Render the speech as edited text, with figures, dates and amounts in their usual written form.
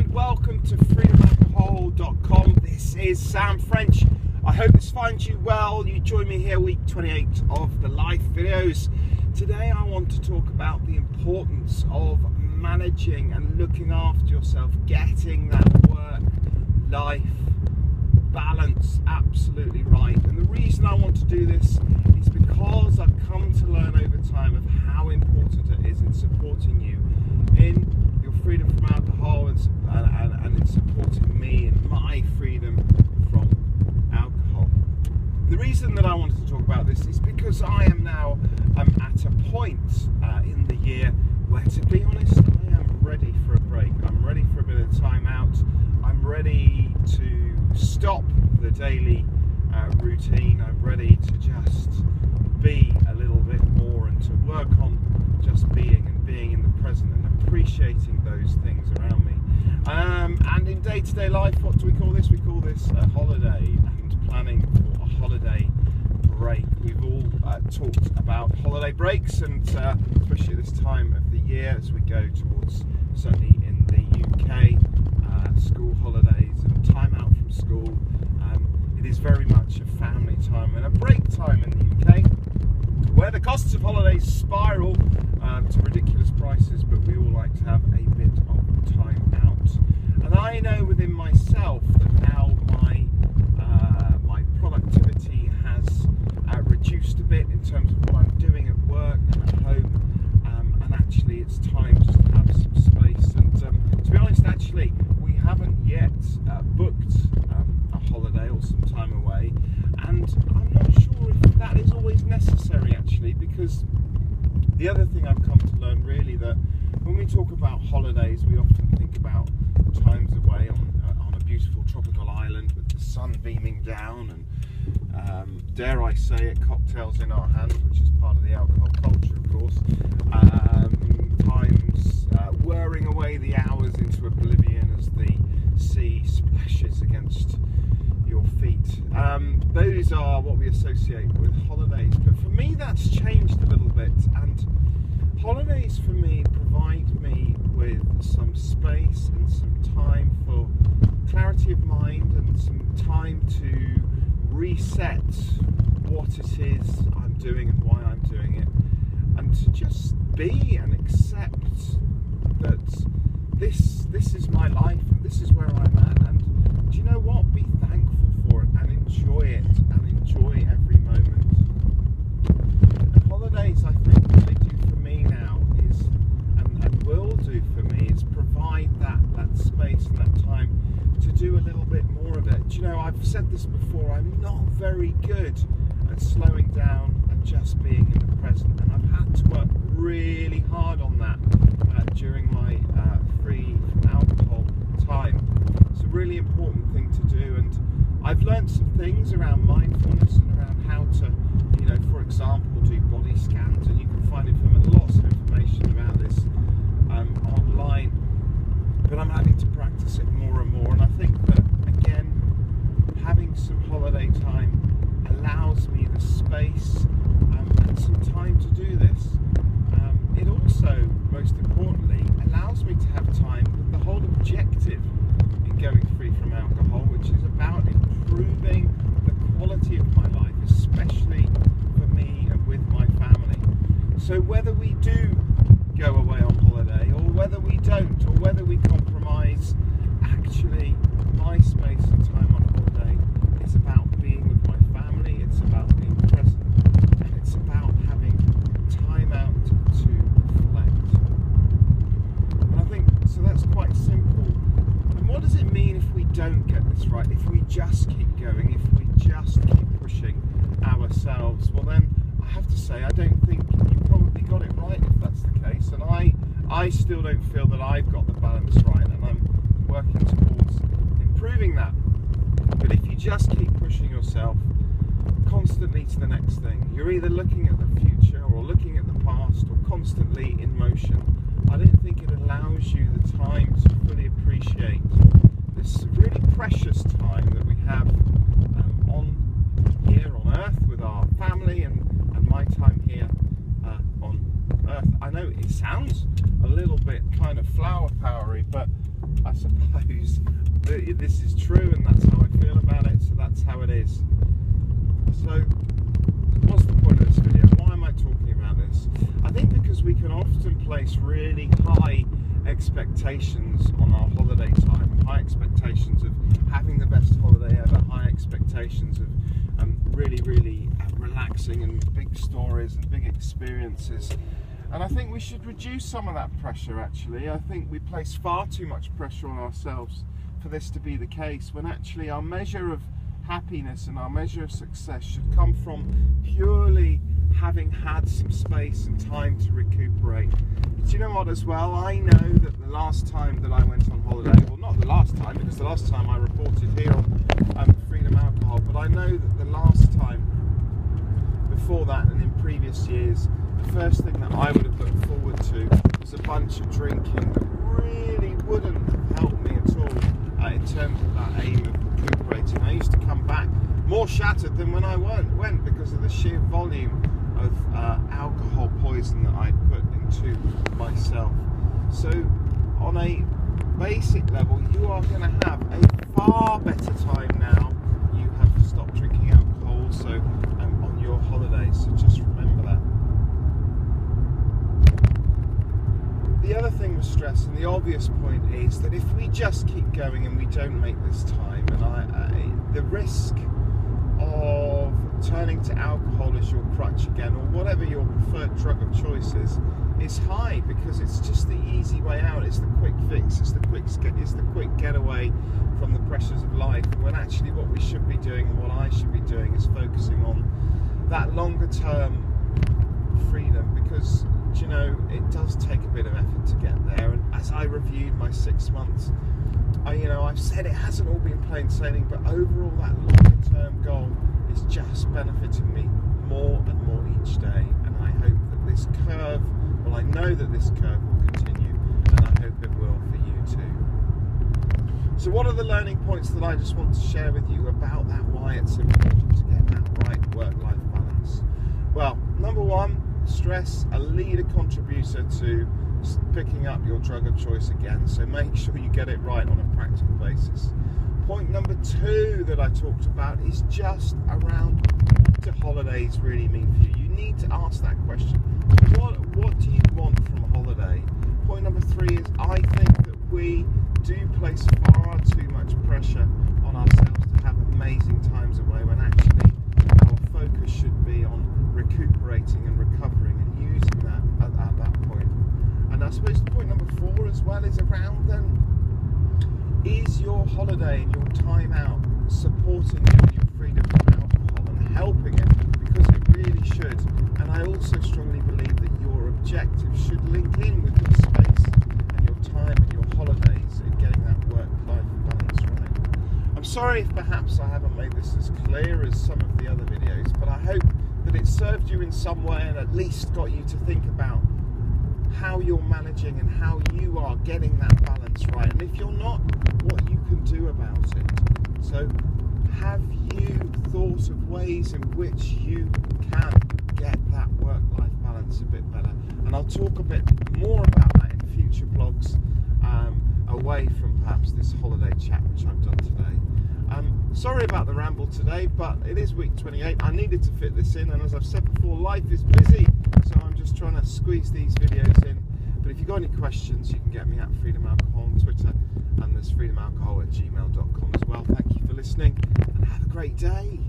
and welcome to freedomalcohol.com. This is Sam French. I hope this finds you well. You join me here week 28 of the life videos. Today I want to talk about the importance of managing and looking after yourself, getting that work-life balance absolutely right. And the reason I want to do this is because I've come to learn over time of how important it is in supporting you in your freedom from alcohol and in supporting me in my freedom from alcohol. The reason that I wanted to talk about this is because I am now at a point in the year where, to be honest, I am ready for a break. I'm ready for a bit of time out. I'm ready to stop the daily routine. I'm ready to just be a little bit more and to work on just being in the present and appreciating those things around me. And in day-to-day life, what do we call this? We call this a holiday and planning for a holiday break. We've all talked about holiday breaks, and especially at this time of the year as we go towards, certainly in the UK, school holidays and time out from school. It is very much a family time and a break time in the UK, where the costs of holidays spiral to ridiculous prices, but we all like to have a bit of time out. And I know within myself that now my productivity has reduced a bit in terms of what I'm doing at work and at home, and actually it's time just to have some space. And to be honest, actually we haven't yet booked a holiday or some time away, and I'm not sure if that is always necessary actually, because the other thing I've come to learn really, that when we talk about holidays, we often think about times away on a beautiful tropical island with the sun beaming down and dare I say it, cocktails in our hands, which is part of the alcohol culture, of course. Times whirring away the hours into oblivion as the sea splashes against your feet. Those are what we associate with holidays, but for me that's changed a little bit, and holidays for me provide me with some space and some time for clarity of mind and some time to reset what it is I'm doing and why I'm doing it, and to just be and accept that this is my life and this is where I'm at, and do you know what? Be thankful for it and enjoy it and enjoy every moment. And holidays, I think, what they do for me now is, and will do for me, is provide that space and that time to do a little bit more of it. Do you know, I've said this before, I'm not very good at slowing down and just being in the present, and I've had to work really hard on that during my free from alcohol time. It's a really important thing to do, and I've learned some things around mindfulness and around how to, for example, do body scans, and you can find lots of information about this online, but I'm having to practice it more and more, and I think that, again, having some holiday time allows me the space and some time to do this. It also, most importantly, allows me to have time with the whole objective in going free from alcohol, which is about improving the quality of my life, especially for me and with my family. So whether we do go away on holiday, or whether we don't, or whether we compromise, actually my space and time on holiday is about being with my family, it's about being present, and it's about having time out to reflect. And I think, so that's quite simple. And what does it mean if we don't get this right, if we just keep going, if we just keep pushing ourselves? Well then, I have to say, I don't think you probably got it right if that's the case, and I still don't feel that I've got the balance right, and I'm working towards improving that. But if you just keep pushing yourself constantly to the next thing, you're either looking at the future or looking at the past or constantly in motion, I don't think it allows you the time to fully appreciate this really precious time that we have here on Earth with our family, and my time here on Earth. I know it sounds a little bit kind of flower powery, but I suppose this is true, and that's how I feel about it, so that's how it is. So what's the point of this video? Why am I talking about this? I think because we can often place really high expectations on our holiday time, high expectations of having the best holiday ever, high expectations of really relaxing and big stories and big experiences. And I think we should reduce some of that pressure, actually. I think we place far too much pressure on ourselves for this to be the case, when actually our measure of happiness and our measure of success should come from purely having had some space and time to recuperate. But you know what, as well, I know that the last time that I went on holiday, well, not the last time, because the last time I reported here on Freedom Alcohol, but I know that the last time before that and in previous years, the first thing that I would have looked forward to was a bunch of drinking that really wouldn't have helped me at all in terms of that aim of recuperating. I used to come back more shattered than when I went because of the sheer volume of alcohol poison that I'd put into myself. So on a basic level, you are going to have a far better time now. You have stopped drinking alcohol also on your holidays, so just remember that. The other thing with stress, and the obvious point, is that if we just keep going and we don't make this time, and the risk of turning to alcohol as your crutch again, or whatever your preferred drug of choice is high, because it's just the easy way out. It's the quick fix. It's the quick getaway from the pressures of life. When actually, what we should be doing, and what I should be doing, is focusing on that longer term freedom, because you know it does take a bit of effort to get there. And as I reviewed my 6 months, I've said it hasn't all been plain sailing, but overall that longer term goal is just benefiting me more and more each day. And I hope that this curve, well, I know that this curve will continue, and I hope it will for you too. So what are the learning points that I just want to share with you about that, why it's important to get that right work-life balance? Well, number one, stress, a leader contributor to picking up your drug of choice again, so make sure you get it right on a practical basis. Point number two that I talked about is just around what do holidays really mean for you. You need to ask that question. What do you want from a holiday? Point number three is, I think that we do place far too much pressure on ourselves to have amazing times away, when actually our focus should be on recuperating and recovering and using that at that point. And I suppose point number four as well is around then, is your holiday and your time out supporting you in your freedom from alcohol and helping it? Because it really should. And I also strongly believe that your objectives should link in with your space and your time and your holidays and getting that work-life balance right. I'm sorry if perhaps I haven't made this as clear as some of the other videos, but I hope that it served you in some way and at least got you to think about how you're managing and how you are getting that balance right, and if you're not, what you can do about it. So have you thought of ways in which you can get that work-life balance a bit better? And I'll talk a bit more about that in future vlogs, away from perhaps this holiday chat which I've done today. Sorry about the ramble today, but it is week 28. I needed to fit this in, and as I've said before, life is busy, so I'm just trying to squeeze these videos in. But if you've got any questions, you can get me at Freedom Alcohol on Twitter, and there's freedomalcohol@gmail.com as well. Thank you for listening, and have a great day.